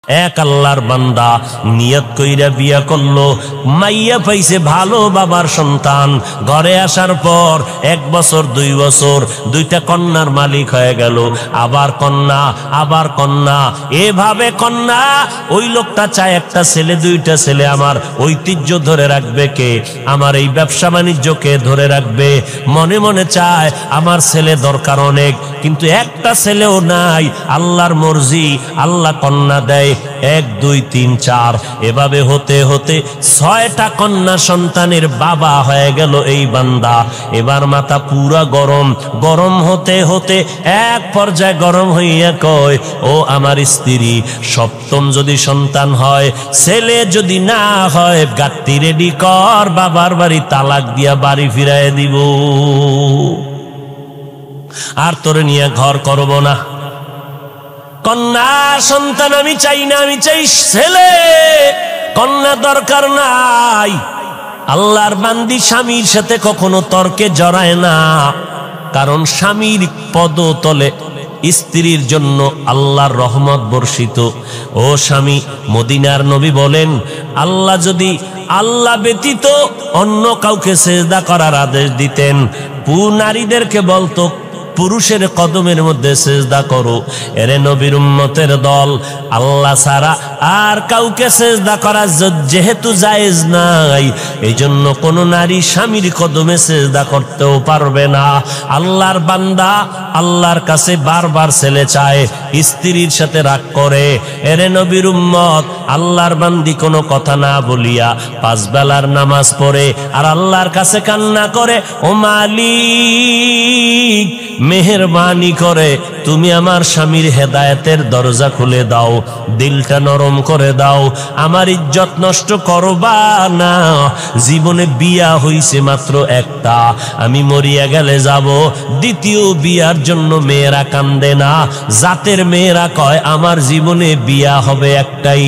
এক আল্লাহর বান্দা নিয়ত কইরা বিয়া করলো, মাইয়া পাইছে ভালো বাবার সন্তান। ঘরে আসার পর 1 বছর 2 বছর দুইটা কন্যার মালিক হয়ে গেল, আবার কন্যা আবার কন্যা, এভাবে কন্যা। ওই লোকটা চায় একটা ছেলে, 2টা ছেলে। আমার ঐতিহ্য ধরে রাখবে কে? আমার এই ব্যবসা বাণিজ্যকে ধরে রাখবে। মনে মনে চায় আমার ছেলে দরকার অনেক, কিন্তু একটা ছেলেও নাই। আল্লাহর মর্জি, আল্লাহ কন্যা দেয় 1 2 3 4, এভাবে হতে হতে 6টা কন্যা সন্তানের বাবা হয়ে গেল এই বান্দা। এবার মাথা পুরা গরম, গরম হতে হতে এক পর্যায়ে গরম হইয়া কয়, ও আমার স্ত্রী, 7ম যদি সন্তান হয়, ছেলে যদি না হয়, গাত্তি রেডি কর, বাবার বাড়ি তালাক দিয়া বাড়ি ফিরাইয়া দিব, আর তোরে নিয়ে ঘর করব না। কন্যা সন্তান আমি চাই না, আমি চাই ছেলে, কন্যা দরকার নাই। আল্লাহর বান্দি স্বামীর সাথে কখনো তর্কে জড়ায় না, কারণ স্বামীর পদতলে স্ত্রীর জন্য আল্লাহর রহমত বর্ষিত। ও স্বামী, মদিনার নবী বলেন, আল্লাহ যদি আল্লাহ ব্যতীত অন্য কাউকে সেজদা করার আদেশ দিতেন, নারীদেরকে বলতো পুরুষের কদমের মধ্যে সেজদা করো। এরে নবীর উম্মতের দল, আল্লাহ ছাড়া আর কাউকে সেজদা করা যেহেতু জায়েজ নাই, এই জন্য কোন নারী স্বামীর কদমে সেজদা করতেও পারবে না। আল্লাহর বান্দা আল্লাহর কাছে বারবার ছেলে চায়, স্ত্রীর সাথে রাগ করে। এরে নবীর উম্মত, আল্লাহর বান্দি কোনো কথা না বলিয়া 5 বেলার নামাজ পড়ে আর আল্লাহর কাছে কান্না করে, ও মালিক, মেহেরবানি করে তুমি আমার স্বামীর হেদায়েতের দরজা খুলে দাও, দিলটা নরম করে দাও, আমার ইজ্জত নষ্ট করবা না। জীবনে বিয়া হইছে মাত্র একটা, আমি মরিয়া গেলে যাব। দ্বিতীয় বিয়ার জন্য মেয়েরা কান্দে না, জাতের মেয়েরা কয় আমার জীবনে বিয়া হবে একটাই,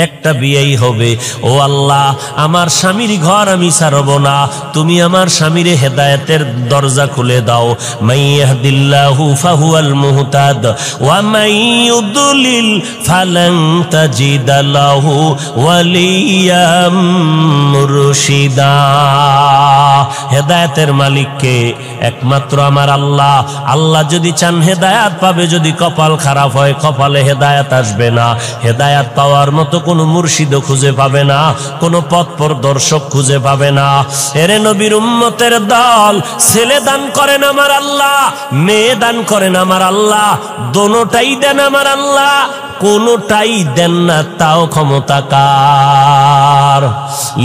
একটা বিয়েই হবে। ও আল্লাহ, আমার স্বামীর ঘর আমি ছাড়ব না, তুমি আমার স্বামীর হেদায়েতের দরজা খুলে দাও। মাইয়াহদিল্লাহু ফাহুয়াল মুহতাদ ওয়া মাইয়ুদলিল ফালান তাজিদ লাহু ওয়ালিয়াম মুরশিদা। হেদায়েতের মালিক কে? একমাত্র আমার আল্লাহ। আল্লাহ যদি চান হেদায়েত পাবে, যদি কপাল খারাপ হয়, কপালে হেদায়েত আসবে না। হেদায়েত পাওয়ার মতো কোন মুর্শিদ খুঁজে পাবে না, কোন পথ প্রদর্শক খুঁজে পাবে না। এরে নবীর উম্মতের দল, ছেলে দান করেন আমার আল্লাহ, মেয়ে দান করেন আমার আল্লাহ, দোনোটাই দেন আমার আল্লাহ, কোনটাই দেন না তাও ক্ষমতা কার।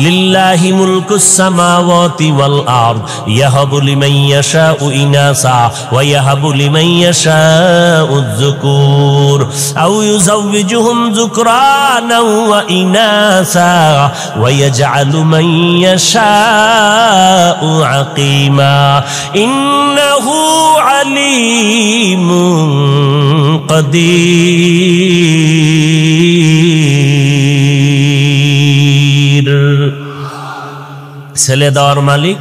লিল্লাহি মুলকুস সামাওয়াতি ওয়াল আরদ ইয়াহাবু লিমান ইয়াশাউ ইনাসা ওয়া ইয়াহাবু লিমান ইয়াশাউ যুকুর আও ইউযাওয়িজুহুম যুকরানা ওয়া ইনাসা ওয়া ইয়াজআলু মান ইয়াশাউ আকিমা ইন্নাহু আলীমুন কাদির। ছেলে দেওয়ার মালিক।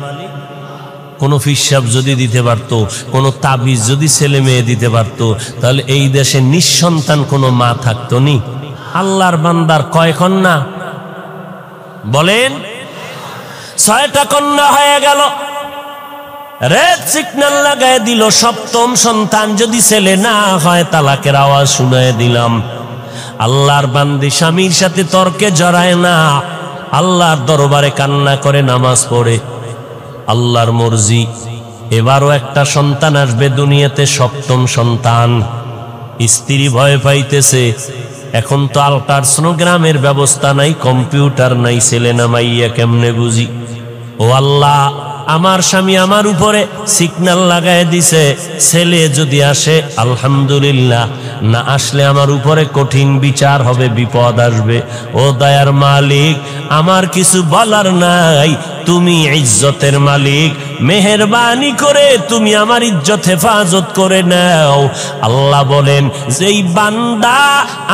কোন ফিসাব যদি দিতে পারত, কোন তাবিজ যদি ছেলে মেয়ে দিতে পারত, তাহলে এই দেশে নিঃসন্তান কোনো মা থাকতো নি। আল্লাহর বান্দার কয় কন্যা বলেন? 6টা কন্যা হয়ে গেল। রেড সিগন্যাল লাগায় দিল, 7ম সন্তান যদি ছেলে না হয়, তালাকের আওয়াজ শুনায় দিলাম। আল্লাহর বান্দি স্বামীর সাথে তর্কে জড়ায় না, আল্লাহর দরবারে কান্না করে নামাজ পড়ে। আল্লাহর মর্জি, এবারও একটা সন্তান আসবে দুনিয়াতে, 7ম সন্তান। স্ত্রী ভয় পাইতেছে, এখন তো আল্ট্রাসোনোগ্রামের ব্যবস্থা নাই, কম্পিউটার নাই, ছেলে না মাইয়া কেমনে বুঝি? ও আল্লাহ, আমার স্বামী আমার উপরে সিগন্যাল লাগায় দিছে, ছেলে যদি আসে আলহামদুলিল্লাহ, না আসলে আমার উপরে কঠিন বিচার হবে, বিপদ আসবে। ও দয়ার মালিক, আমার কিছু বলার নাই, তুমি ইজ্জতের মালিক, মেহেরবানি করে তুমি আমার ইজ্জত হেফাজত করে নাও। আল্লাহ বলেন, যেই বান্দা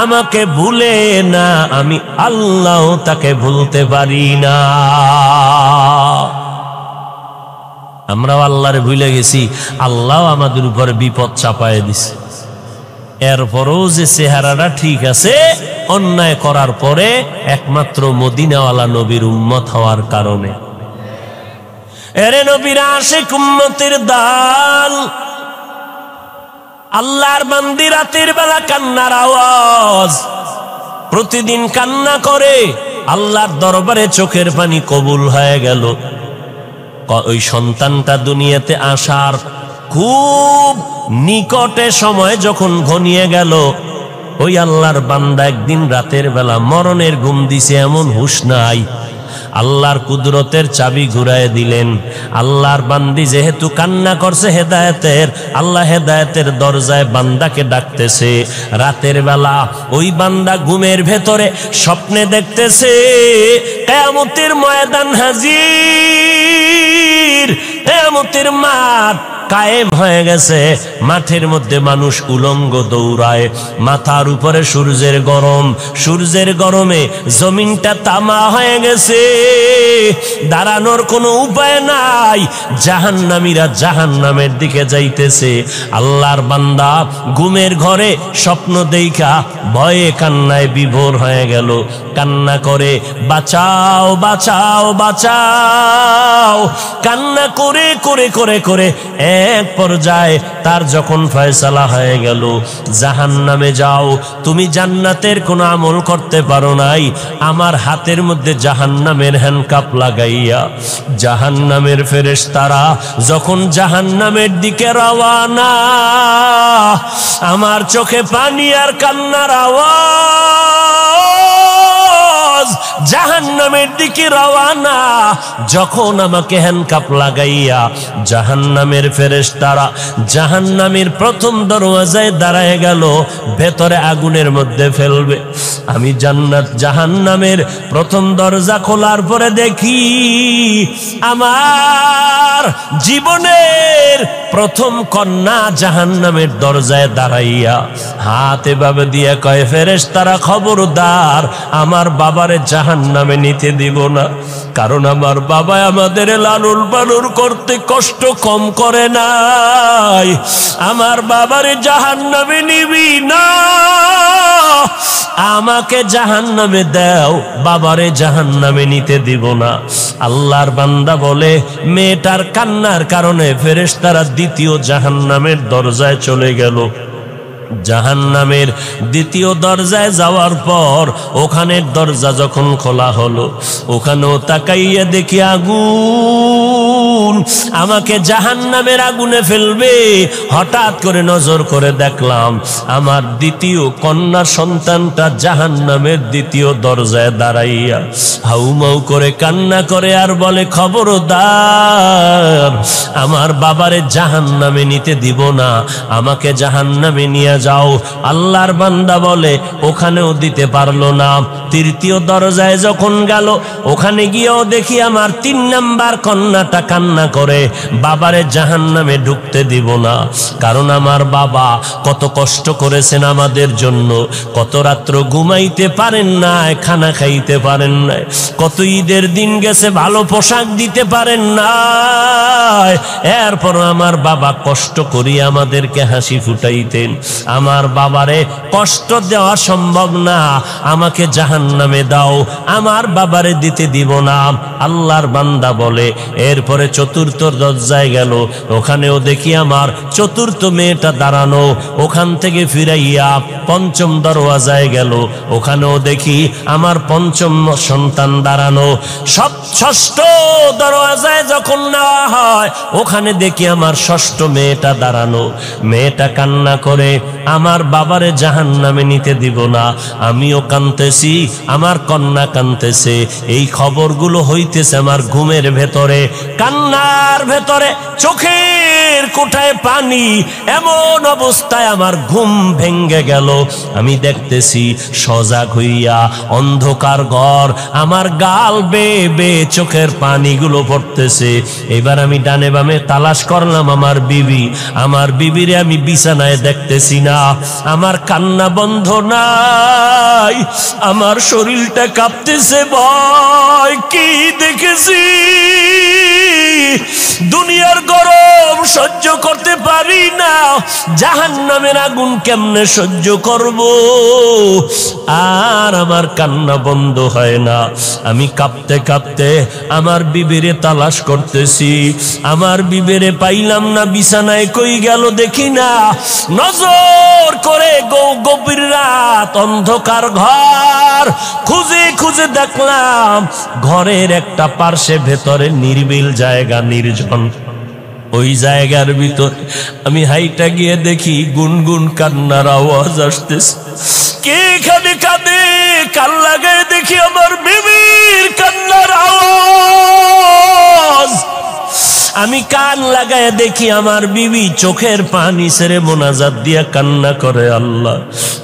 আমাকে ভুলে না, আমি আল্লাহ তাকে ভুলতে পারি না। আমরাও আল্লাহরে ভুলে গেছি, আল্লাহ আমাদের উপরে বিপদ চাপায় দিছে। এরপরও যে চেহারাটা ঠিক আছে, অন্যায় করার পরে একমাত্র মদিনাওয়ালা নবীর উম্মত হওয়ার কারণে। এরে নবীর আশিক উম্মতের দাল, আল্লাহর বান্দি রাতের বেলা কান্নার আওয়াজ, প্রতিদিন কান্না করে, আল্লাহর দরবারে চোখের পানি কবুল হয়ে গেল। ওই সন্তানটা দুনিয়াতে আসার খুব নিকটে সময় যখন ঘনিয়ে গেল, ওই আল্লাহর বান্দা একদিন রাতের বেলা মরণের ঘুম দিছে, এমন হুঁশ নাই। আল্লাহর কুদরতের চাবি ঘুরায় দিলেন। আল্লাহর বান্দি যেহেতু কান্না করছে হেদায়েতের, আল্লাহ হেদায়েতের দরজায় বান্দাকে ডাকতেছে। রাতের বেলা ওই বান্দা ঘুমের ভেতরে স্বপ্নে দেখতেছে কিয়ামতের ময়দান হাজির, কিয়ামতের মাঠ কায়েম হয়ে গেছে। মাঠের মধ্যে মানুষ উলঙ্গ দৌড়ায়, মাথার উপরে সূর্যের গরম, সূর্যের গরমে জমিনটা তামা হয়ে গেছে, দাঁড়ানোর কোনো উপায় নাই। জাহান্নামীরা জাহান্নামের দিকে যাইতেছে। আল্লাহর বান্দা ঘুমের ঘরে স্বপ্ন দেইখা ভয়ে কান্নায় বিভোর হয়ে গেল। কান্না করে বাঁচাও বাঁচাও বাঁচাও, কান্না করে করে করে করে এক পর্যায়ে তার যখন ফয়সালা হয়ে গেল, জাহান্নামে যাও, তুমি জান্নাতের কোনো আমল করতে পারো নাই, আমার হাতের মধ্যে জাহান্নামের হ্যান্ডকাপ লাগাইয়া জাহান্নামের ফেরেশতারা যখন জাহান্নামের দিকে রওয়ানা, আমার চোখে পানি আর কান্নার আওয়াজ, জাহান্নামের দিকে রওয়ানা। যখন আমাকে হ্যান্ডকাপ লাগাইয়া জাহান্নামের ফেরেশতারা জাহান্নামের প্রথম দরওয়াজায় দাঁড়ায় গেল, ভেতরে আগুনের মধ্যে ফেলবে। আমি জান্নাত জাহান্নামের প্রথম দরজা খোলার পরে দেখি আমার জীবনের প্রথম কন্যা জাহান্নামের দরজায় দাঁড়াইয়া হাত এভাবে দিয়ে কয়, ফেরেশতারা খবরদার আমার বাবারে জাহান্নামে নিতে দিব না, কারণ আমার বাবা আমাদের লালন পালন করতে কষ্ট কম করে নাই, আমার বাবারে জাহান্নামে নিবি না, আমাকে জাহান্নামে দাও, বাবারে জাহান্নামে নিতে দিব না। আল্লাহর বান্দা বলে, মেয়েটার কান্নার কারণে ফেরেশতারা দ্বিতীয় জাহান্নামের দরজায় চলে গেল। জাহান্নামের দ্বিতীয় দরজায় যাওয়ার পর ওখানের দরজা যখন খোলা হলো, ওখানেও তাকাইয়া দেখি আগুন, আমাকে জাহান্নামের আগুনে ফেলবে। হঠাৎ করে নজর করে দেখলাম আমার দ্বিতীয় কন্যা সন্তানটা জাহান্নামের দ্বিতীয় দরজায় দাঁড়াইয়া হাউমাউ করে কান্না করে আর বলে, খবরদার আমার বাবারে জাহান্নামে নিতে দিব না, আমাকে জাহান্নামে নিয়ে যাও। আল্লাহর বান্দা বলে, ওখানেও দিতে পারলো না। তৃতীয় দরজায় যখন গেল, ওখানে গিয়েও দেখি আমার 3 নাম্বার কন্যাটা কান্না করে, বাবারে জাহান্নামে ঢুকতে দিব না, কারণ আমার বাবা কত কষ্ট করেছেন আমাদের জন্য, কত রাত্র ঘুমাইতে পারেন না, খানা খাইতে পারেন না, কত ঈদের দিন গেছে ভালো পোশাক দিতে পারেন না, এরপর আমার বাবা কষ্ট করিয়া আমাদেরকে হাসি ফুটাইতেন, আমার বাবারে কষ্ট দেওয়া সম্ভব না, আমাকে জাহান্নামে দাও, আমার বাবারে দিতে দিব না। আল্লাহর বান্দা বলে, এরপরে চতুর্থ দরজায় গেল, ওখানেও দেখি আমার চতুর্থ মেয়েটা দাঁড়ানো, ওখান থেকে ফিরাইয়া পঞ্চম দরওয়াজায় গেল, ওখানেও দেখি আমার পঞ্চম সন্তান দাঁড়ানো। ষষ্ঠ দরওয়াজায় যখন নেওয়া হয়, ওখানে দেখি আমার ষষ্ঠ মেয়েটা দাঁড়ানো, মেয়েটা কান্না করে, আমার বাবারে জাহান্নামে নিতে দিব না, আমিও কাঁদতেছি, আমার কন্যা কাঁদতেছে, এই খবরগুলো হইতেছে আমার ঘুমের ভেতরে, কান্নার ভেতরে চোখের কোঠায় পানি, এমন অবস্থায় আমার ঘুম ভেঙ্গে গেল। আমি দেখতেছি সজাগ হইয়া অন্ধকার ঘর, আমার গাল বেয়ে বেয়ে চোখের পানিগুলো পড়তেছে। এবার আমি ডানে বামে তালাশ করলাম আমার বিবি, আমার বিবিরে আমি বিছানায় দেখতেছি না, আমার কান্না বন্ধ নাই, আমার শরীরটা কাঁপতেছে, ভয় কি দেখেছি দুনিয়ার গরম সহ্য করতে পারি না, জাহান্নামের আগুন কেমনে সহ্য করব। আর আমার কান্না বন্ধ হয় না। আমি কাঁপতে কাঁপতে আমার বিবিরে তালাশ করতেছি, আমার বিবিরে পাইলাম না, বিছানায় কই গেল দেখি না। নজর করে গভীর রাত, অন্ধকার ঘর খুঁজে খুঁজে দেখলাম ঘরের একটা পার্শ্বে ভেতরে নির্বিল জায়গা, নির্জন। ওই জায়গার ভিতর আমি হাইটা গিয়ে দেখি গুনগুন কান্নার আওয়াজ আসতেছে। কে এখানে কাঁদে? কান লাগায় দেখি আমার বিবির কান্নার আওয়াজ। আমি কান লাগায় দেখি আমার বিবি চোখের পানি ছেড়ে মোনাজাত দিয়া কান্না করে, আল্লাহ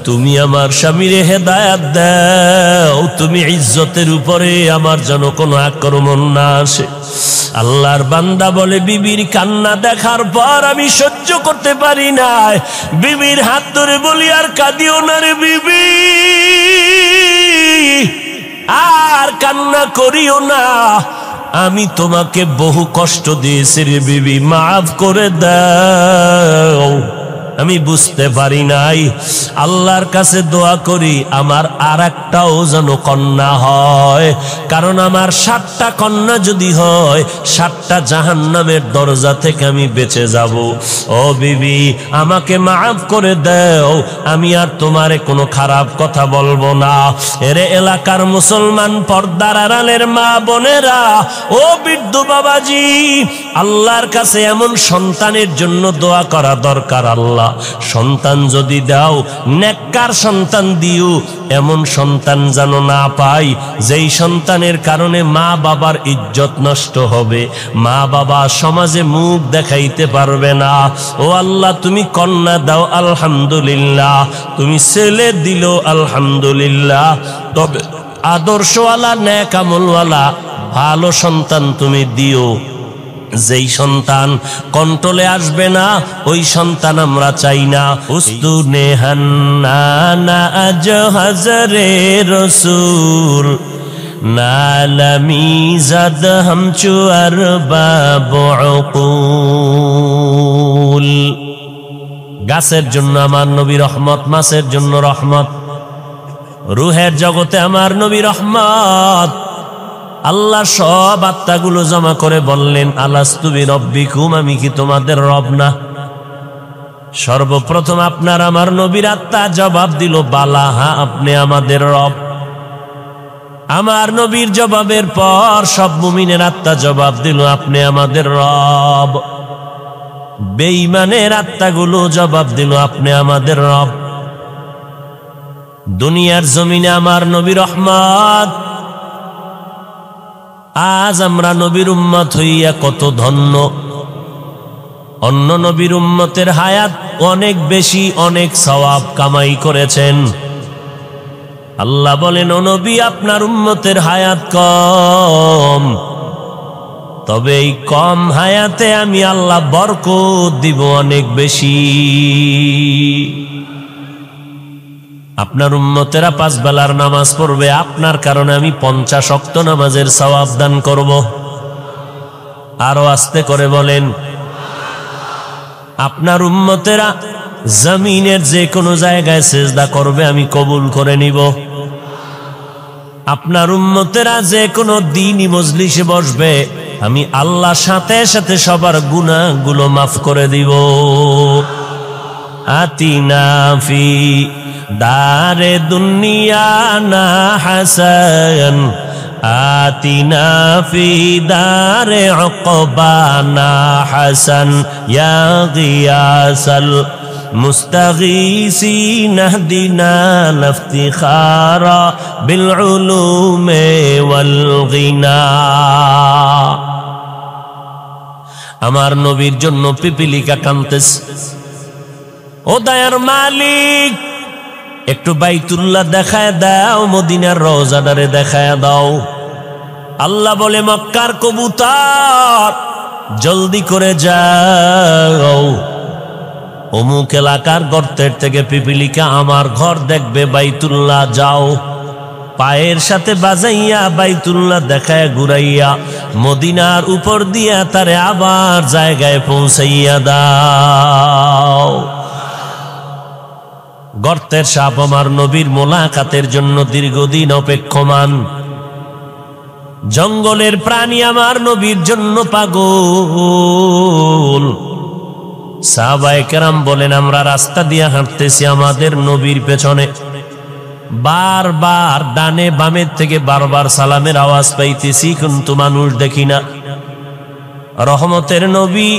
তুমি আমার স্বামীরে হেদায়াত দাও, তুমি ইজ্জতের উপরে আমার যেন কোনো আক্রমণ না আসে। আল্লাহর বান্দা বলে, বিবির কান্না দেখার পর আমি সহ্য করতে পারি না, বিবির হাত ধরে বলি, আর কাঁদিও না রে বিবি, আর কান্না করিও না, আমি তোমাকে বহু কষ্ট দিয়েছি রে বিবি, মাফ করে দাও। আমি বুঝতে পারি নাই। আল্লাহর কাছে দোয়া করি আমার আর একটাও যেন কন্যা হয়, কারণ আমার 7টা কন্যা যদি হয় 7টা জাহান্নামের দরজা থেকে আমি বেঁচে যাব। ও বিবি, আমাকে মাফ করে দাও, আমি আর তোমারে কোনো খারাপ কথা বলবো না। এরে এলাকার মুসলমান, পর্দার আড়ালের মা বোনেরা, ও বৃদ্ধ বাবাজি, আল্লাহর কাছে এমন সন্তানের জন্য দোয়া করা দরকার। আল্লাহ সন্তান যদি দাও, নেককার সন্তান দিও, এমন সন্তান যেন না পাই যেই সন্তানের কারণে মা বাবার ইজ্জত নষ্ট হবে, মা বাবা সমাজে মুখ দেখাইতে পারবে না। ও আল্লাহ, তুমি কন্যা দাও আলহামদুলিল্লাহ, তুমি ছেলে দিলো আলহামদুলিল্লাহ, তবে আদর্শওয়ালা নেক আমলওয়ালা ভালো সন্তান তুমি দিও। যেই সন্তান কন্ট্রোলে আসবে না ওই সন্তান আমরা চাই না। উস্তুনে হান্নানা আজ হজরে রসুল নালামি জাদ হামচু আর বাবুল। গাছের জন্য আমার নবী রহমত, মাছের জন্য রহমত, রুহের জগতে আমার নবী রহমত। আল্লাহ সব আত্মাগুলো জমা করে বললেন, আলাস্তু বিরব্বিকুম, আমি কি তোমাদের রব না? সর্বপ্রথম আপনার আমার নবীর আত্মা জবাব দিল, বালা, হ্যাঁ আপনি আমাদের রব। আমার নবীর জবাবের পর সব মুমিনের আত্মা জবাব দিল, আপনি আমাদের রব। বেঈমানের আত্মাগুলো জবাব দিল, আপনি আমাদের রব। দুনিয়ার জমিনে আমার নবী রহমত। আজ আমরা নবীর উম্মত হইয়া কত ধন্য। অন্য নবীর উম্মতের হায়াত অনেক বেশি, অনেক সওয়াব কামাই করেছেন। আল্লাহ বলেন, ও নবী, আপনার উম্মতের হায়াত কম, তবে এই কম হায়াতে আমি আল্লাহ বরকত দিব অনেক বেশি। আপনার উম্মতেরা 5 বেলার নামাজ পড়বে, আপনার কারণে আমি 50 ওয়াক্ত নামাজের সওয়াব দান করব। আরো আস্তে করে বলেন, আপনার উম্মতেরা জমিনের যে কোনো জায়গায় সিজদা করবে, আমি কবুল করে নিব। আপনার উম্মতেরা যে কোনো দ্বীনি মজলিসে বসবে, আমি আল্লাহ সাথে সাথে সবার গুনাহগুলো মাফ করে দিব। আতিনা ফি দারে দুনিয়া না হাসান, আতিনা ফি দারে উকবানা হাসান, ইয়া গিয়াসাল মুস্তাগীসিন ইহদিনা লিফতিখারা বিল উলুমি ওয়াল গিনা। আমার নবীর জন্য পিপিলিকা কাঁদতেছে। ও দয়ার মালিক, একটু বাইতুল্লাহ দেখায় দাও, মদিনার রওজাটারে দেখায় দাও। আল্লাহ বলে, মক্কার কবুতর জলদি করে যাও, অমুক এলাকার গর্তের থেকে পিপিলিকা আমার ঘর দেখবে, বাইতুল্লাহ যাও। পায়ের সাথে বাজাইয়া বাইতুল্লাহ দেখায় ঘুরাইয়া মদিনার উপর দিয়া তারে আবার জায়গায় পৌঁছাইয়া দাও। গর্তের সাপ আমার নবীর মোলাকাতের জন্য দীর্ঘদিন অপেক্ষমান, জঙ্গলের প্রাণী আমার নবীর জন্য পাগল। সাহাবায়ে কেরাম বলেন, আমরা রাস্তা দিয়ে হাঁটতেছি, আমাদের নবীর পেছনে বারবার ডানে বামের থেকে বারবার সালামের আওয়াজ পাইতেছি, কিন্তু মানুষ দেখি না। রহমতের নবী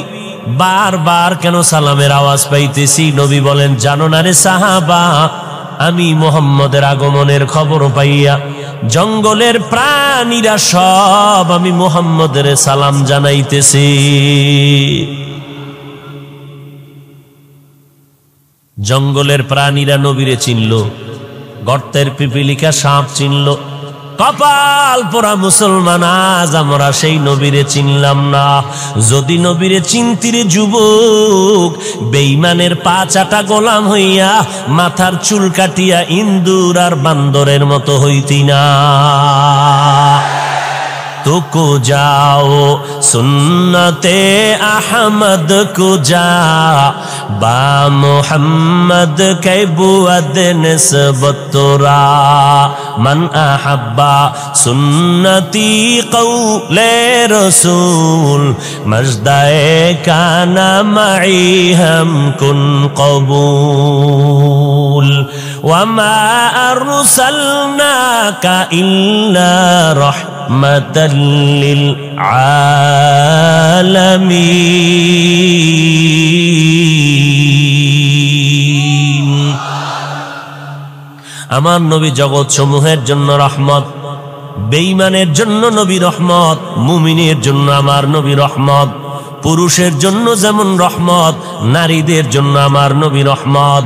বারবার কেন সালামের আওয়াজ পাইতেছি? নবী বলেন, জানো না রে সাহাবা, আমি মুহাম্মদের আগমনের খবর পাইয়া জঙ্গলের প্রাণীরা সব আমি মুহাম্মদের সালাম জানাইতেছি। জঙ্গলের প্রাণীরা নবীরে চিনল, গর্তের পিপিলিকা সাপ চিনল। কপাল পোড়া মুসলমান, আজ আমরা সেই নবীরে চিনলাম না। যদি নবীরে চিনতিরে যুবক, বেঈমানের পা চাটা গোলাম হইয়া মাথার চুল কাটিয়া ইন্দুর আর বান্দরের মতো হইতি না। तो को जाओ सुन्नते अहमद को जा बा मोहम्मद के बुअद निस्बत तोरा मन अहब्बा सुन्नती कौले रसूल मजदाए काना मई हम कुन कबूल वमा अरसलनाका इल्ला रहमतल लिल आलमीन। আমার নবী জগৎ সমূহের জন্য রহমত, বেঈমানের জন্য নবী রহমত, মুমিনের জন্য আমার নবী রহমত। পুরুষের জন্য যেমন রহমত, নারীদের জন্য আমার নবী রহমত।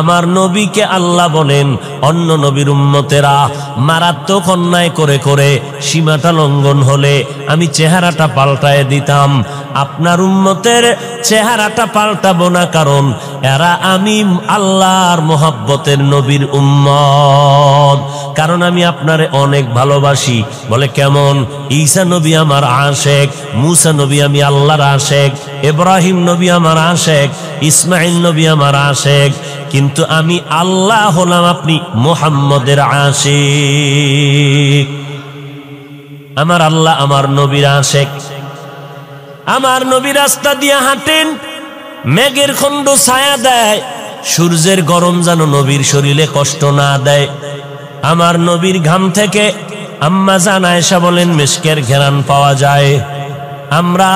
আমার নবীকে আল্লাহ বলেন, অন্য নবীর উম্মতেরা মারাত্মক অন্যায় করে করে সীমাটা লঙ্ঘন হলে আমি চেহারাটা পাল্টায় দিতাম, আপনার উম্মতের চেহারাটা পাল্টাবো না, কারণ এরা আমি আল্লাহর মোহাব্বতের নবীর উম্মত, কারণ আমি আপনারে অনেক ভালোবাসি। বলে কেমন? ঈসা নবী আমার আশেক, মুসা নবী আমি আল্লাহর আশেক, ইব্রাহিম নবী আমার আশেক, ইসমাইল নবী আমার আশেক, কিন্তু আমি আল্লাহ হলাম আপনি মুহাম্মদের আশেক। আমার আল্লাহ আমার নবীর আশেক। আমার নবী রাস্তা দিয়ে হাঁটেন, মেঘের খণ্ড ছায়া দেয়, সূর্যের গরম যেন নবীর শরীরে কষ্ট না দেয়। আমার নবীর ঘাম থেকে আম্মা জান আয়েশা বলেন মিশকের ঘ্রাণ পাওয়া যায়। আমরা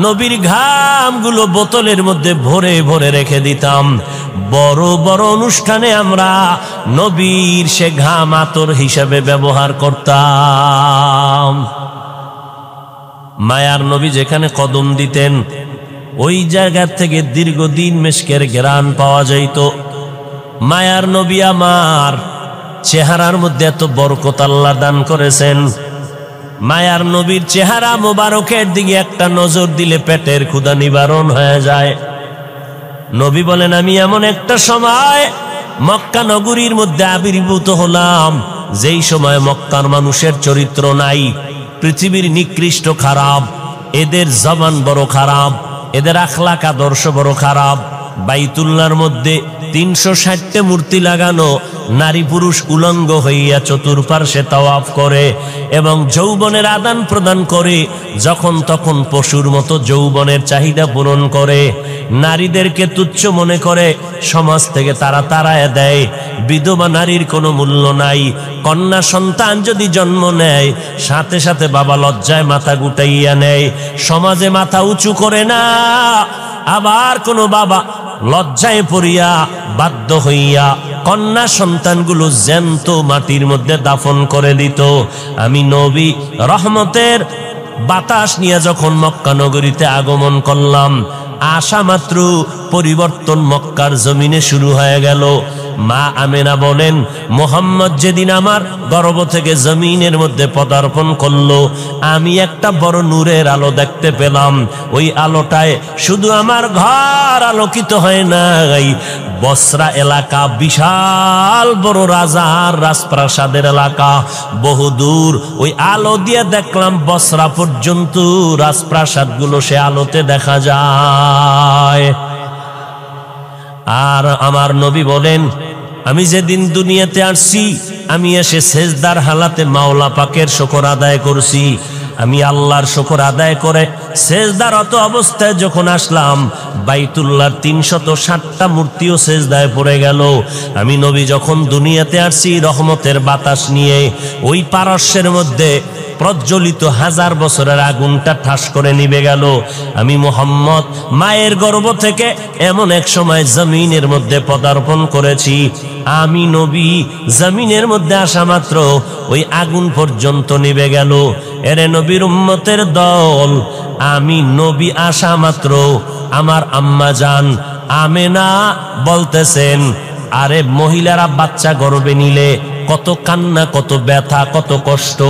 নবীর ঘামগুলো বোতলের মধ্যে ভরে ভরে রেখে দিতাম, বড় বড় অনুষ্ঠানে আমরা নবীর সে ঘাম আতর হিসাবে ব্যবহার করতাম। মায়ার নবী যেখানে কদম দিতেন ওই জায়গা থেকে দীর্ঘদিন মিশকের ঘ্রাণ পাওয়া যাইত। মায়ার নবী আমার চেহারার মধ্যে এত বরকত আল্লাহ দান করেছেন, মায়ার নবীর চেহারা মোবারকের দিকে একটা নজর দিলে পেটের ক্ষুধা নিবারণ হয়ে যায়। নবী বলেন, আমি এমন একটা সময় মক্কা নগরীর মধ্যে আবির্ভূত হলাম যেই সময় মক্কার মানুষের চরিত্র নাই, পৃথিবীর নিকৃষ্ট খারাপ, এদের জবান বড় খারাপ, এদের আখলাক আদর্শ বড় খারাপ। বাইতুল্লাহর মধ্যে 360টা মূর্তি লাগানো, নারী পুরুষ উলঙ্গ হইয়া চতুর্পার্শ্বে তাওয়াফ করে এবং যৌবনের আদান প্রদান করে, যখন তখন পশুর মতো যৌবনের চাহিদা পূরণ করে, নারীদেরকে তুচ্ছ মনে করে সমাজ থেকে তারা তাড়ায় দেয়। বিধবা নারীর কোনো মূল্য নাই। কন্যা সন্তান যদি জন্ম নেয় সাথে সাথে বাবা লজ্জায় মাথা গুটাইয়া নেয়, সমাজে মাথা উঁচু করে না। আবার কোনো বাবা লজ্জায় পড়িয়া বাধ্য হইয়া কন্যা সন্তানগুলো জ্যান্ত মাটির মধ্যে দাফন করে দিত। আমি নবী রহমতের বাতাস নিয়ে যখন মক্কা নগরীতে আগমন করলাম, আসা মাত্র পরিবর্তন মক্কার জমিনে শুরু হয়ে গেল। মা আমেনা বলেন, মুহাম্মদ যেদিন আমার গর্ভ থেকে জমিনের মধ্যে পদার্পণ করলো, আমি একটা বড় নূরের আলো দেখতে পেলাম। ওই আলোটায় শুধু আমার ঘর আলোকিত হয় নাই, বসরা এলাকা, বিশাল বড় রাজার রাজপ্রাসাদের এলাকা, বহুদূর ওই আলো দিয়ে দেখলাম বসরা পর্যন্ত রাজপ্রাসাদগুলো সে আলোতে দেখা যায়। আর আমার নবী বলেন, আমি যেদিন দুনিয়াতে আসছি, আমি এসে সেজদার হালাতে মাওলা পাকের শুকর আদায় করছি। আমি আল্লাহর শুকর আদায় করে সেজদারত অবস্থায় যখন আসলাম, বাইতুল্লাহর ৩৬০টা মূর্তিও সেজদায় পড়ে গেল। আমি নবী যখন দুনিয়াতে আসছি রহমতের বাতাস নিয়ে, ওই পারস্যের মধ্যে প্রজ্বলিত 1000 বছরের আগুনটা ঠাস করে নিভে গেল। আমি মুহাম্মদ মায়ের গর্ভ থেকে এমন এক সময় জমিনের মধ্যে পদার্পণ করেছি, আমি নবী জমিনের মধ্যে আসা মাত্র ওই আগুন পর্যন্ত নিভে গেল। এরে নবীর উম্মতের দল, আমি নবী আসা মাত্র আমার আম্মা জান আমেনা বলতেছেন, আরে মহিলারা বাচ্চা গর্ভে নিলে কত কান্না, কত ব্যথা, কত কষ্ট।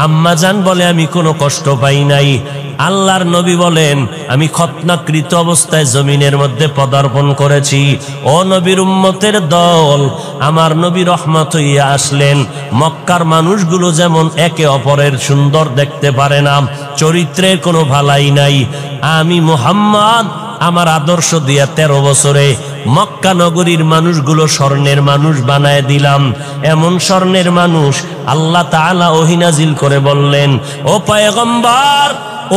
আম্মা জান বলে, আমি কোনো কষ্ট পাই নাই। আল্লাহর নবী বলেন, আমি খতনাকৃত অবস্থায় জমিনের মধ্যে পদার্পণ করেছি। ও নবীর উম্মতের দল, আমার নবী রহমত হইয়া আসলেন। মক্কার মানুষগুলো যেমন একে অপরের সুন্দর দেখতে পারে না, চরিত্রের কোনো ভালাই নাই, আমি মুহাম্মদ আমার আদর্শ দিয়া 13 বছরে মক্কা নগরীর মানুষগুলো স্বর্ণের মানুষ বানায় দিলাম। এমন স্বর্ণের মানুষ আল্লাহ তাআলা ওহী নাজিল করে বললেন, ও পয়গম্বর,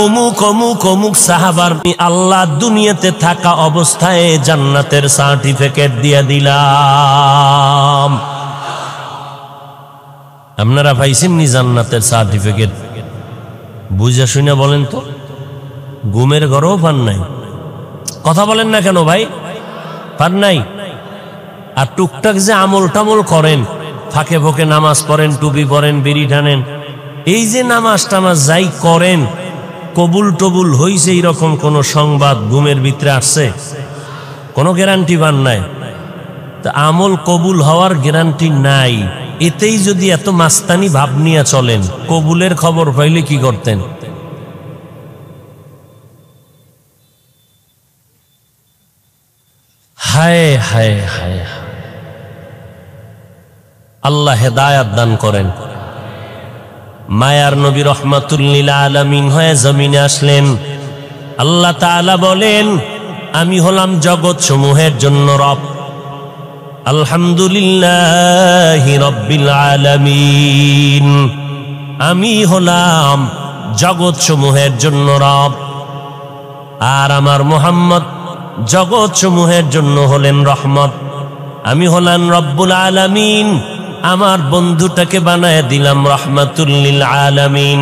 অমুক অমুক অমুক সাহাবার আল্লাহ দুনিয়াতে থাকা অবস্থায় জান্নাতের সার্টিফিকেট দিয়ে দিলাম। আপনারা পাইছেন নি জান্নাতের সার্টিফিকেট? বুঝা শুনে বলেন তো, ঘুমের ঘরেও পান নাই? কথা বলেন না কেন ভাই? পান নাই? আর টুকটাক যে আমল টামল করেন, ফাঁকে ফোঁকে নামাজ পড়েন, টুপি পরেন, বিড়ি টানেন, এই যে নামাজ টামাজ যাই করেন, কবুল টবুল হইছে এইরকম কোন সংবাদ ঘুমের ভিতরে আসছে? কোনো গ্যারান্টি পান নাই। তা আমল কবুল হওয়ার গ্যারান্টি নাই, এতেই যদি এত মাস্তানি ভাব নিয়ে চলেন, কবুলের খবর পাইলে কি করতেন? হায় হায় হায়, আল্লাহ হেদায়াত দান করেন। মায়ার নবী রহমাতুল লিল আলামিন হয়ে জমিনে আসলেন। আল্লাহ তাআলা বলেন, আমি হলাম জগৎ সমূহের জন্য রব। আলহামদুলিল্লাহি রাব্বিল আলামিন, আমি হলাম জগৎ সমূহের জন্য রব। আর আমার মুহাম্মদ জগৎ সমূহের জন্য হলেন রহমত। আমি হলাম রব্বুল আলামিন, আমার বন্ধুটাকে বানায় দিলাম রহমাতুল লিল আলামিন।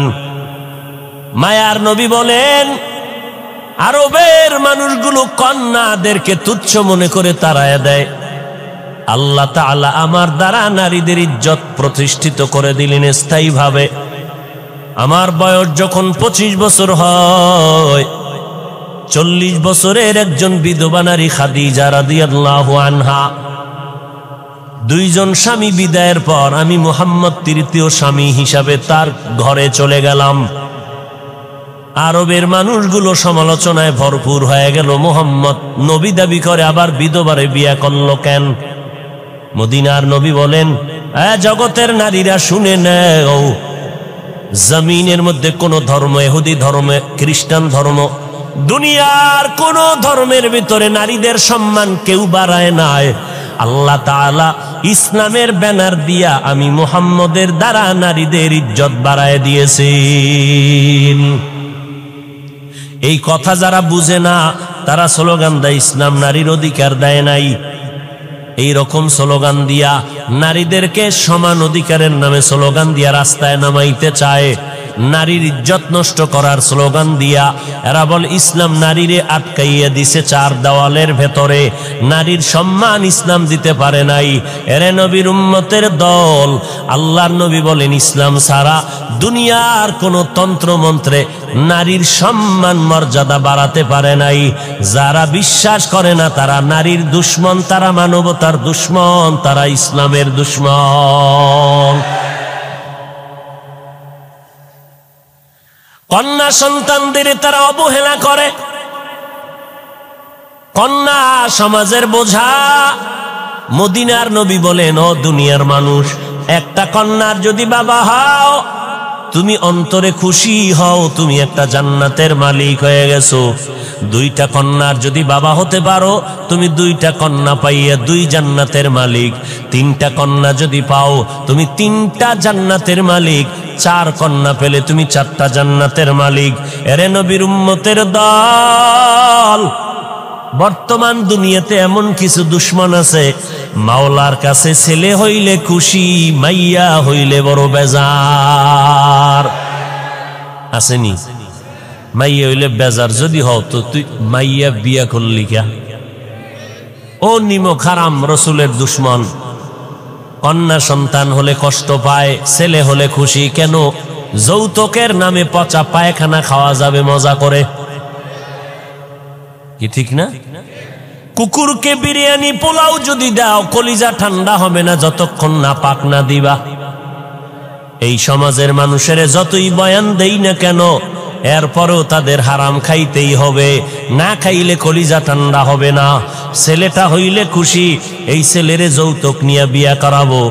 মায়ার নবী বলেন, আরবের মানুষগুলো কন্যাদেরকে তুচ্ছ মনে করে তাড়ায় দেয়। আল্লাহ তাআলা আমার দ্বারা নারীদের ইজ্জত প্রতিষ্ঠিত করে দিলেন স্থায়ীভাবে। আমার বয়স যখন 25 বছর হয়, 40 বছরের একজন বিধবা নারী খাদিজা রাদিয়াল্লাহু আনহা, 2 জন স্বামী বিদায়ের পর আমি মুহাম্মদ তৃতীয় স্বামী হিসাবে তার ঘরে চলে গেলাম। আরবের মানুষগুলো সমালোচনায় ভরপুর হয়ে গেল, মুহাম্মদ নবী দাবি করে আবার বিধবারে বিয়ে করলো কেন? মদিনার নবী বলেন, জগতের নারীরা শুনে নেও, জমিনের মধ্যে কোন ধর্ম, ইহুদি ধর্ম, খ্রিস্টান ধর্ম, দুনিয়ার কোন ধর্মের ভিতরে নারীদের সম্মান কেউ বাড়ায় নাই। আল্লাহ তাআলা ইসলামের ব্যানার দিয়া আমি মুহাম্মদের দ্বারা নারীদের ইজ্জত বাড়ায় দিয়েছেন। এই কথা যারা বুঝে না, তারা স্লোগান দেয় ইসলাম নারীর অধিকার দেয় নাই। এই রকম স্লোগান দিয়া নারীদেরকে সমান অধিকারের নামে স্লোগান দিয়া রাস্তায় নামাইতে চায়। নারীর ইজ্জত নষ্ট করার স্লোগান দিয়া এরা বলে ইসলাম নারীরে আটকাইয়া দিছে চার দেওয়ালের ভেতরে, নারীর সম্মান ইসলাম দিতে পারে নাই। এরে নবীর উম্মতের দল, আল্লাহর নবী বলেন ইসলাম ছাড়া দুনিয়ার কোন তন্ত্র মন্ত্রে নারীর সম্মান মর্যাদা বাড়াতে পারে নাই। যারা বিশ্বাস করে না তারা নারীর দুশ্মন, তারা মানবতার দুশ্মন, তারা ইসলামের দুশ্মন। কন্যা সন্তানদের তারা অবহেলা করে। কন্যা সমাজের বোঝা। মদিনার নবী বলেন, ও দুনিয়ার মানুষ, একটা কন্যার যদি বাবা হও তুমি অন্তরে খুশি হও, তুমি একটা জান্নাতের মালিক হয়ে গেছো। দুইটা কন্যার যদি বাবা হতে পারো তুমি দুইটা কন্যা পাইয়া দুই জান্নাতের মালিক। তিনটা কন্যা যদি পাও তুমি তিনটা জান্নাতের মালিক। চার কন্যা পেলে তুমি চারটা জান্নাতের মালিক। এরে নবীর উম্মতের দল, বর্তমান দুনিয়াতে এমন কিছু দুশ্মন আছে, মাওলার কাছে ছেলে হইলে খুশি, মাইয়া হইলে বড় বেজার। আসেনি? মাইয়া হইলে বেজার যদি হও তো তুই মাইয়া বিয়া করলি কে? ও নিমক হারাম, রসুলের দুশ্মন। কন্যা সন্তান হলে কষ্ট পায়, ছেলে হলে খুশি কেন? যৌতুকের নামে পচা পায়খানা খাওয়া যাবে মজা করে, কি ঠিক না? কুকুরকে বিরিয়ানি পোলাও যদি দাও কলিজা ঠান্ডা হবে না যতক্ষণ না পাক না দিবা। এই সমাজের মানুষের যতই বয়ান দেই না কেন, এরপরেও তাদের হারাম খাইতেই হবে, না খাইলে কলিজা ঠান্ডা হবে না। ছেলেটা হইলে খুশি, এই ছেলেরে যৌতুক নিয়ে বিয়া করাবো।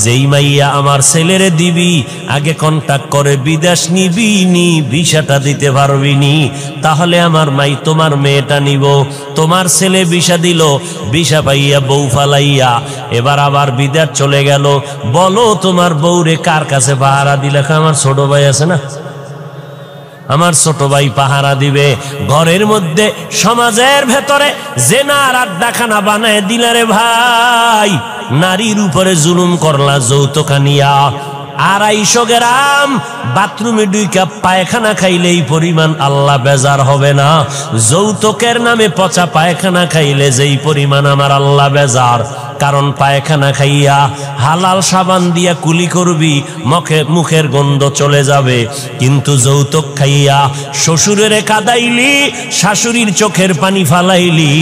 যেই মাইয়া আমার ছেলেরে দিবি আগে কন্টাক্ট করে বিদেশ নিবি নি, ভিসাটা দিতে পারবি নি, তাহলে আমার মাই তোমার মেয়েটা নিব। তোমার ছেলে ভিসা দিল, ভিসা পাইয়া বউ ফালাইয়া এবার আবার বিদেশ চলে গেল। বলো তোমার বউরে কার কাছে পাহারা দিলে? আমার ছোট ভাই আছে না, আমার ছোট ভাই পাহারা দিবে। ঘরের মধ্যে সমাজের ভেতরে জেনার আড্ডাখানা বানায় দিলারে ভাই, নারীর উপরে জুলুম করলা যৌতুক নিয়া। 250 গ্রাম বাথরুমে 2 কাপ পায়খানা খাইলে এই পরিমাণ আল্লাহ বেজার হবে না? যৌতুকের নামে পচা পায়খানা খাইলে যেই পরিমাণ আমার আল্লাহ বেজার। কারণ পায়খানা খাইয়া হালাল সাবান দিয়া কুলি করবি, মুখের গন্ধ চলে যাবে। কিন্তু যৌতুক খাইয়া শ্বশুরের কাদাইলি, শাশুড়ির চোখের পানি ফালাইলি,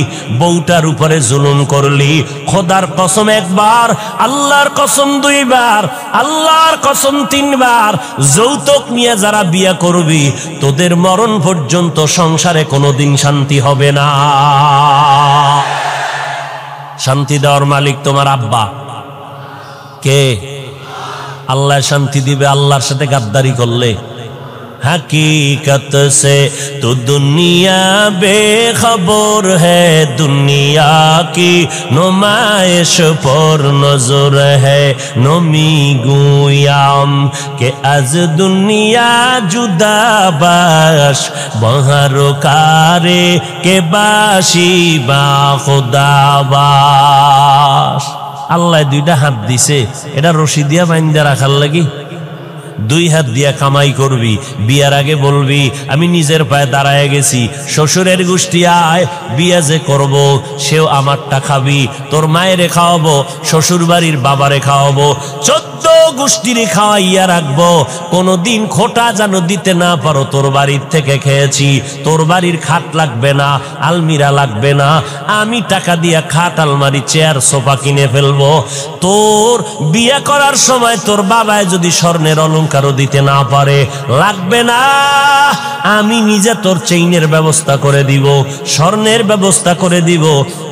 বউটার উপরে জুলুম করলি। খোদার কসম একবার, আল্লাহর কসম 2 বার, আল্লাহর কসম 3 বার, যৌতুক নিয়ে যারা বিয়া করবি তোদের মরণ পর্যন্ত সংসারে কোনোদিন শান্তি হবে না। শান্তি দেওয়ার মালিক তোমার আব্বা কে? আল্লাহ শান্তি দিবে আল্লাহর সাথে গাদ্দারি করলে। हकीकत से तो दुनिया बेखबर है, दुनिया की नुमाइश पर नजर है। नमी गुयाम के आज दुनिया जुदा बाश, बहर कारे के बाशी बा खुदा बाश। আল্লাহ 2টা হাত দিছে, এটা রশি দিয়া বাইন্দা রাখার লাগি। 2 হাত দিয়া কামাই করবি, বিয়ার আগে বলবি আমি নিজের পায়ে দাঁড়ায় গেছি, শ্বশুরের গোষ্ঠী আয় বিয়া যে করব সেও আমারটা খাবি, তোর মায়েরে খাওয়াবো, শ্বশুর বাড়ির বাবারে খাওয়াবো, 14 গোষ্ঠীরে খাওয়াইয়া রাখবো। কোনোদিন খোটা যেন দিতে না পারো, তোর বাড়ির থেকে খেয়েছি, তোর বাড়ির খাট লাগবে না, আলমিরা লাগবে না, আমি টাকা দিয়া খাট আলমারি চেয়ার সোফা কিনে ফেলবো। তোর বিয়া করার সময় তোর বাবায় যদি স্বর্ণের অলংকারও দিতে না পারে, লাগবে না, আমি নিজে তোর চেইনের ব্যবস্থা করে দিব, স্বর্ণের ব্যবস্থা করে দিব।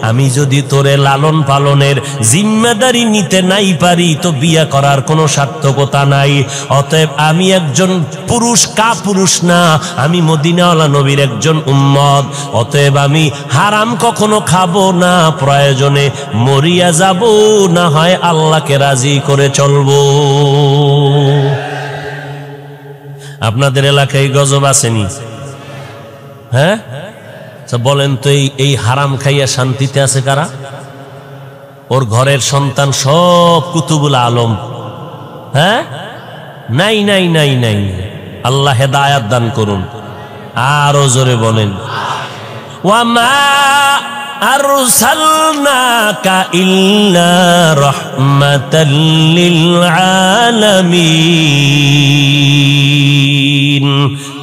আমি যদি তোরে লালন পালনের জিম্মেদারি নিতে নাই পারি তো বিয়া করার কোনো সার্থকতা নাই। অতএব আমি একজন পুরুষ, কাপুরুষ না, আমি মদিনাওয়ালা নবীর একজন উম্মত। অতএব আমি হারাম কখনো খাবো না, প্রয়োজনে মরিয়া যাব, না হয় আল্লাহকে রাজি করে চলবো। আপনাদের এলাকায় গজব আসেনি? হ্যাঁ বলেন তো, এই হারাম খাইয়া শান্তিতে আছে কারা? ওর ঘরের সন্তান সব কুতুবুল আলম। হ্যাঁ নাই নাই নাই নাই, আল্লাহ হেদায়াত দান করুন। আরো জোরে বলেন, ওয়ামা আরসালনাকা ইল্লা রাহমাতাল লিল আলামিন।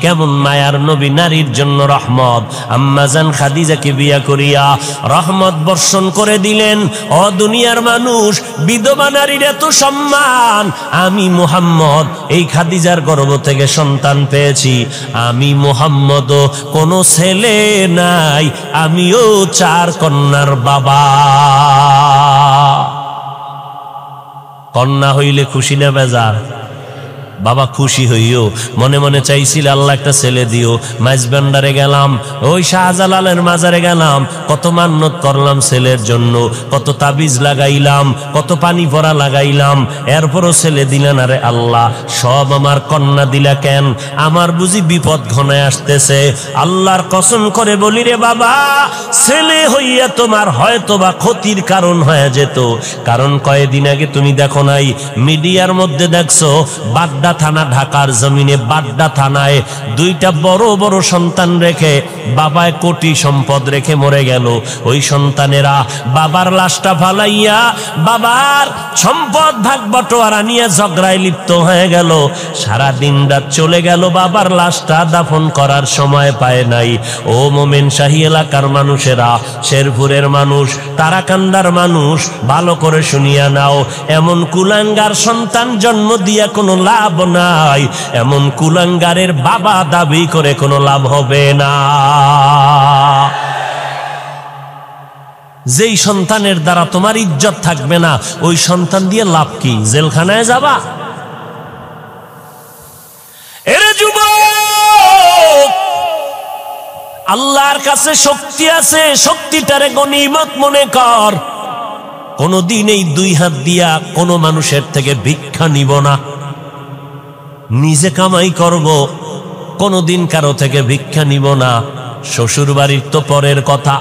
কেমন মায়ার নবী, নারীর জন্য রহমত। আম্মাজান খাদিজাকে বিয়া করিয়া রহমত বর্ষণ করে দিলেন। ও দুনিয়ার মানুষ, বিধবা নারীর এত সম্মান। আমি মুহাম্মদ এই খাদিজার গর্ভ থেকে সন্তান পেয়েছি। আমি মুহাম্মদও কোনো ছেলে নাই, আমিও 4 কন্যার বাবা। কন্যা হইলে খুশি না বেজার? বাবা খুশি হইও। মনে মনে চাইছিল আল্লাহ একটা ছেলে দিও। মাইজবান্ডারে গেলাম, ওই শাহজালালের মাজারে গেলাম, কত মান্নত করলাম ছেলের জন্য, কত তাবিজ লাগাইলাম, কত পানি ভরা লাগাইলাম, এরপরও ছেলে দিলেন। আরে আল্লাহ, সব আমার কন্যা দিলা কেন? আমার বুঝি বিপদ ঘনায় আসতেছে। আল্লাহর কসম করে বলি রে বাবা, ছেলে হইয়া তোমার হয়তো বা ক্ষতির কারণ হয়ে যেত। কারণ কয়েকদিন আগে তুমি দেখো নাই, মিডিয়ার মধ্যে দেখছো, বাড্ডা থানা, ঢাকার জমিনে বাড্ডা থানায় 2টা বড় বড় সন্তান রেখে বাবায় কোটি সম্পদ রেখে মরে গেল। ওই সন্তানেরা বাবার লাশটা ফালাইয়া বাবার সম্পদ ভাগ বটোয়ারা নিয়ে ঝগড়ায় লিপ্ত হয়ে গেল। সারা দিন রাত চলে গেল, বাবার লাশটা দাফন করার সময় পায় নাই। ও মোমেন শাহী এলাকার মানুষেরা, শেরপুরের মানুষ, তারাকান্দার মানুষ, ভালো করে শুনিয়া নাও। এমন কুলাঙ্গার সন্তান জন্ম দিয়া কোনো লাভ নাই। এমন কুলাঙ্গারের বাবা দাবি করে কোনো লাভ হবে না। যেই সন্তানের দ্বারা তোমার ইজ্জত থাকবে না, ওই সন্তান দিয়ে লাভ কি? জেলখানায় যাবা? এরে যুবক, আল্লাহর কাছে শক্তি আছে, শক্তিটারে গনিমত মনে কর। কোনদিন এই 2 হাত দিয়া কোনো মানুষের থেকে ভিক্ষা নিব না, নিজে কামাই করব, কোনদিন কারো থেকে ভিক্ষা নিব না। শ্বশুর বাড়ির তো পরের কথা,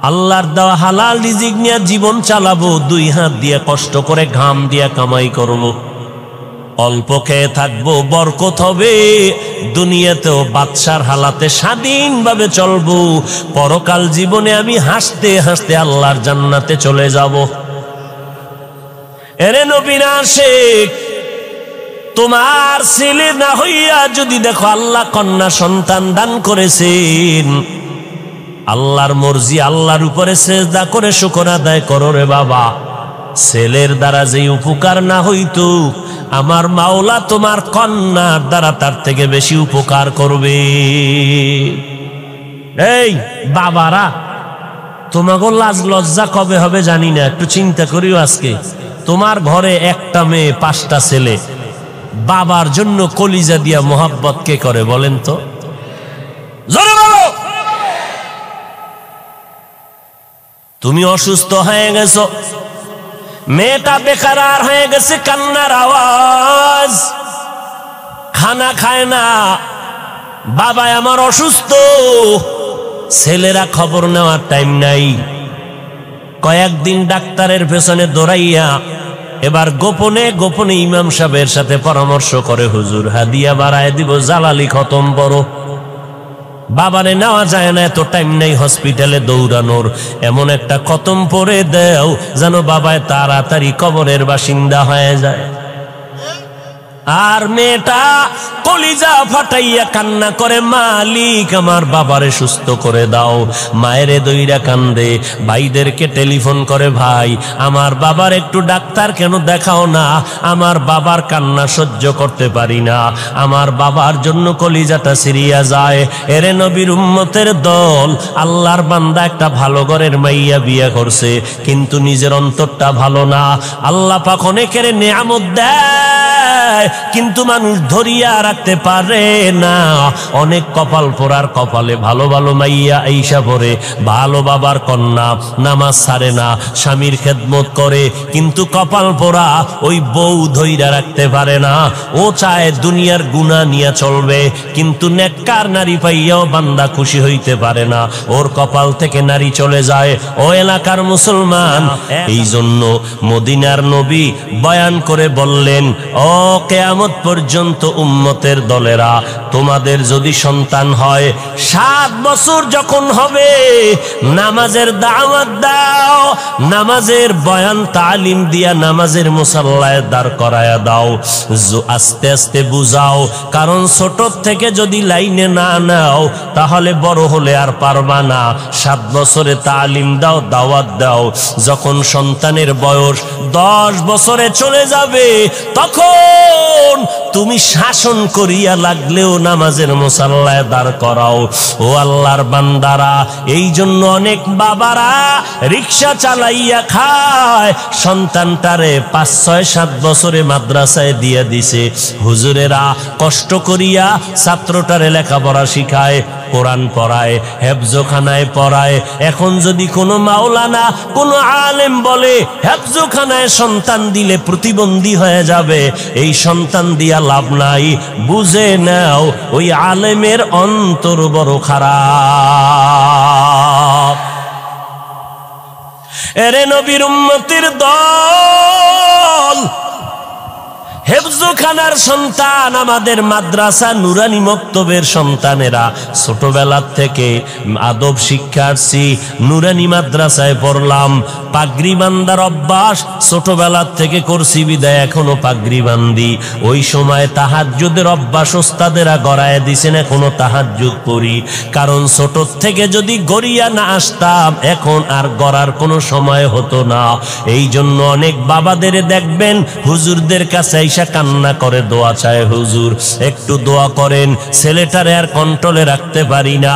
আল্লাহর দেওয়া হালাল রিজিক নিয়ে জীবন চালাবো। 2 হাত দিয়ে কষ্ট করে ঘাম দিয়া কামাই করব, অল্প খেয়ে থাকবো, বরকত হবে। দুনিয়াতেও বাদশার হালাতে স্বাধীনভাবে চলবো। পরকাল জীবনে আমি হাসতে হাসতে আল্লাহর জান্নাতে চলে যাব। এরে নবীর আশিক, তোমার ছেলে না হইয়া যদি দেখো আল্লাহ কন্যা সন্তান দান করেছেন, আল্লাহর মর্জি, আল্লাহর উপরে সেজদা করে শুকর আদায় করো রে বাবা। ছেলের দ্বারা যে উপকার না হইতো, আমার মাওলা তোমার কন্যার দ্বারা তার থেকে বেশি উপকার করবে। এই বাবারা, তোমাকে লাজ লজ্জা কবে হবে জানি না, একটু চিন্তা করিও। আজকে তোমার ঘরে 1টা মেয়ে 5টা ছেলে, বাবার জন্য কলিজা দিয়া মোহাব্বত কে করে বলেন তো? জোরে বলো। তুমি অসুস্থ হয়ে গেছো, মেয়েটা বেকার হয়ে গেছে, কান্নার আওয়াজ, খানা খায় না, বাবা আমার অসুস্থ। ছেলেরা খবর নেওয়ার টাইম নাই। কয়েকদিন ডাক্তারের পেছনে দৌড়াইয়া এবার গোপনে গোপনে ইমাম সাহেবের সাথে পরামর্শ করে, হুজুর হাদিয়া বাড়ায় দিব, জালালি খতম করো। বাবারে নেওয়া যায় না, এত টাইম নেই হসপিটালে দৌড়ানোর। এমন একটা খতম পরে দেও যেন বাবায় তাড়াতাড়ি কবরের বাসিন্দা হয়ে যায়। আর মেয়েটা কলিজা ফাটাইয়া কান্না করে, মালিক আমার বাবারে সুস্থ করে দাও। মায়েরে দইরা কান্দে, ভাইদেরকে টেলিফোন করে, ভাই আমার বাবার একটু ডাক্তার কেন দেখাও না, আমার বাবার কান্না সহ্য করতে পারি না, আমার বাবার জন্য কলিজাটা সিরিয়া যায়। এরে নবীর উম্মতের দল, আল্লাহর বান্দা একটা ভালো ঘরের মাইয়া বিয়ে করছে, কিন্তু নিজের অন্তরটা ভালো না। আল্লাহ পাক অনেকের নেয়ামত দেয়, কিন্তু মানুষ ধরিয়া রাখতে পারে না। অনেক কপাল পোড়ার কপালে ভালো ভালো মাইয়া আইসা পড়ে, ভালো বাবার কন্যা, নামাজ ছাড়ে না, স্বামীর খেদমত করে, কিন্তু কপাল পোড়া ওই বউ ধইরা রাখতে পারে না। ও চায় দুনিয়ার গুনাহ নিয়ে চলবে, কিন্তু নেককার নারী পাইয়াও বান্দা খুশি হইতে পারে না, ওর কপাল থেকে নারী চলে যায়। ও এলাকার মুসলমান, এই জন্য মদিনার নবী বয়ান করে বললেন, ও কিয়ামত পর্যন্ত উম্মতের দলেরা তোমাদের যদি সন্তান হয় 7 বছর যখন হবে নামাজের দাওয়াত দাও, নামাজের বয়ান তালিম দিয়া নামাজের মুসাল্লায় দাঁড় করায়া দাও, আস্তে আস্তে বুঝাও। কারণ ছোট থেকে যদি লাইনে না নাও তাহলে বড় হলে আর পারবা না। 7 বছরে তালিম দাও, দাওয়াত দাও। যখন সন্তানের বয়স 10 বছরে চলে যাবে তখন তুমি শাসন করিয়া লাগলেও নামাজের মুসাল্লায় দাঁড় করাও। ও আল্লাহর বান্দারা, এই জন্য অনেক বাবারা রিক্সা চালাইয়া খায়, সন্তানটারে 5, 6, 7 বছরে মাদ্রাসায় দিয়ে দিছে। হুজুরেরা কষ্ট করিয়া ছাত্রটারে লেখাপড়া শিখায়, কোরআন পড়ায়, হেফজখানায় পড়ায়। এখন যদি কোনো মাওলানা কোনো আলেম বলে হেফজখানায় সন্তান দিলে প্রতিবন্ধী হয়ে যাবে, এই সন্তান দিয়া লাভ নাই। বুঝে নাও ওই আলেমের অন্তর বড় খারাপ। এরে নবীর উম্মতের দল, হেফজখানার সন্তান, আমাদের মাদ্রাসা নুরানি মক্তবের সন্তানেরা ছোটবেলার থেকে আদব শিক্ষার্থী, নুরানি মাদ্রাসায় পড়লাম, পাগড়ি বান্দার অভ্যাস ছোটবেলার থেকে করছি বিদায় এখনো পাগড়ি বান্দি। ওই সময় তাহাজ্জুদের অভ্যাস ওস্তাদেরা গড়ায় দিছেন, এখনো তাহাজ্জুদ পড়ি। কারণ ছোট থেকে যদি গড়িয়া না আসতাম এখন আর গড়ার কোনো সময় হতো না। এই জন্য অনেক বাবাদের দেখবেন হুজুরদের কাছে এসে কান্না করে, দোয়া চায়, হুজুর একটু দোয়া করেন, ছেলেটারে আর কন্ট্রোলে রাখতে পারি না।